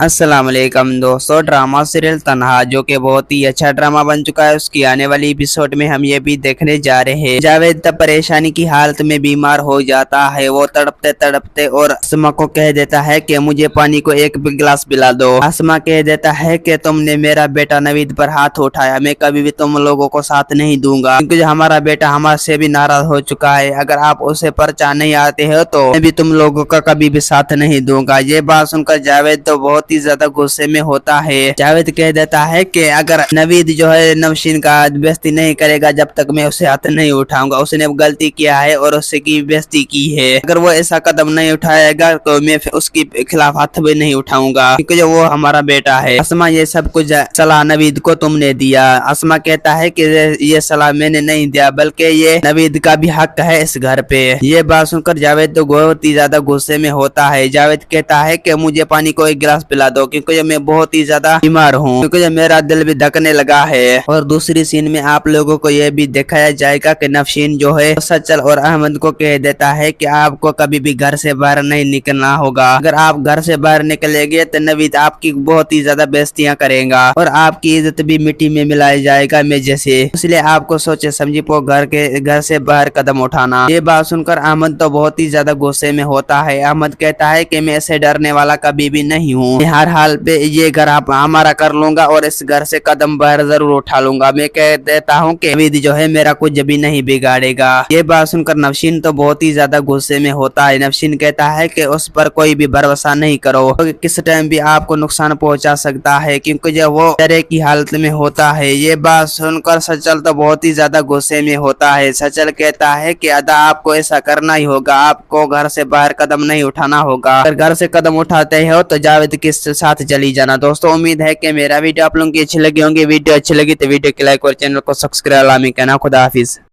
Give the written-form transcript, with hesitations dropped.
अस्सलाम वालेकुम दोस्तों, ड्रामा सीरियल तन्हा जो कि बहुत ही अच्छा ड्रामा बन चुका है, उसकी आने वाली एपिसोड में हम ये भी देखने जा रहे हैं। जावेद तब परेशानी की हालत में बीमार हो जाता है। वो तड़पते तड़पते और आसमा को कह देता है कि मुझे पानी को एक गिलास पिला दो। आसमा कह देता है कि तुमने मेरा बेटा नवीद पर हाथ उठाया, मैं कभी भी तुम लोगों को साथ नहीं दूंगा, क्योंकि हमारा बेटा हमारे भी नाराज हो चुका है। अगर आप उसे परचा नहीं आते हो तो मैं भी तुम लोगों का कभी भी साथ नहीं दूंगा। ये बात सुनकर जावेद तो बहुत ही ज्यादा गुस्से में होता है। जावेद कह देता है कि अगर नवीद जो है नवशीन का बेइज्जती नहीं करेगा जब तक मैं उसे हाथ नहीं उठाऊंगा। उसने गलती किया है और उससे की बेइज्जती की है। अगर वो ऐसा कदम नहीं उठाएगा तो मैं उसके खिलाफ हाथ भी नहीं उठाऊंगा, क्योंकि जो वो हमारा बेटा है। असमा ये सब कुछ सलाह नवीद को तुमने दिया। असमा कहता है कि ये सलाह मैंने नहीं दिया, बल्कि ये नवीद का भी हक है इस घर पे। ये बात सुनकर जावेद तो बहुत ही ज्यादा गुस्से में होता है। जावेद कहता है कि मुझे पानी को एक गिलास पिला दो, क्योंकि मैं बहुत ही ज्यादा बीमार हूँ, क्योंकि मेरा दिल भी धकने लगा है। और दूसरी सीन में आप लोगों को यह भी दिखाया जाएगा कि नवशीन जो है सचल और अहमद को कह देता है कि आपको कभी भी घर से बाहर नहीं निकलना होगा। अगर आप घर से बाहर निकलेंगे तो नवीद आपकी बहुत ही ज्यादा बेइज्जतियां करेगा और आपकी इज्जत भी मिट्टी में मिलाया जाएगा मैं जैसे। इसलिए आपको सोचे समझी को घर से बाहर कदम उठाना। ये बात सुनकर अहमद तो बहुत ही ज्यादा गुस्से में होता है। अहमद कहता है कि मैं ऐसे डरने वाला कभी भी नहीं हूँ, हर हाल पे ये घर आप हमारा कर लूंगा और इस घर से कदम बाहर जरूर उठा लूंगा। मैं कह देता हूँ कि नवीद जो है मेरा कुछ भी नहीं बिगाड़ेगा। ये बात सुनकर नवशीन तो बहुत ही ज्यादा गुस्से में होता है। नवशीन कहता है कि उस पर कोई भी भरोसा नहीं करो, तो किस टाइम भी आपको नुकसान पहुंचा सकता है, क्योंकि जब वो डरे की हालत में होता है। ये बात सुनकर सचल तो बहुत ही ज्यादा गुस्से में होता है। सचल कहता है कि अदा आपको ऐसा करना ही होगा, आपको घर से बाहर कदम नहीं उठाना होगा। अगर घर से कदम उठाते हो तो जावेद के साथ चली जाना। दोस्तों उम्मीद है कि मेरा वीडियो आप लोगों की अच्छी लगी होंगी। वीडियो अच्छी लगी तो वीडियो को लाइक और चैनल को सब्सक्राइब लामी कहना। खुदा हाफिज।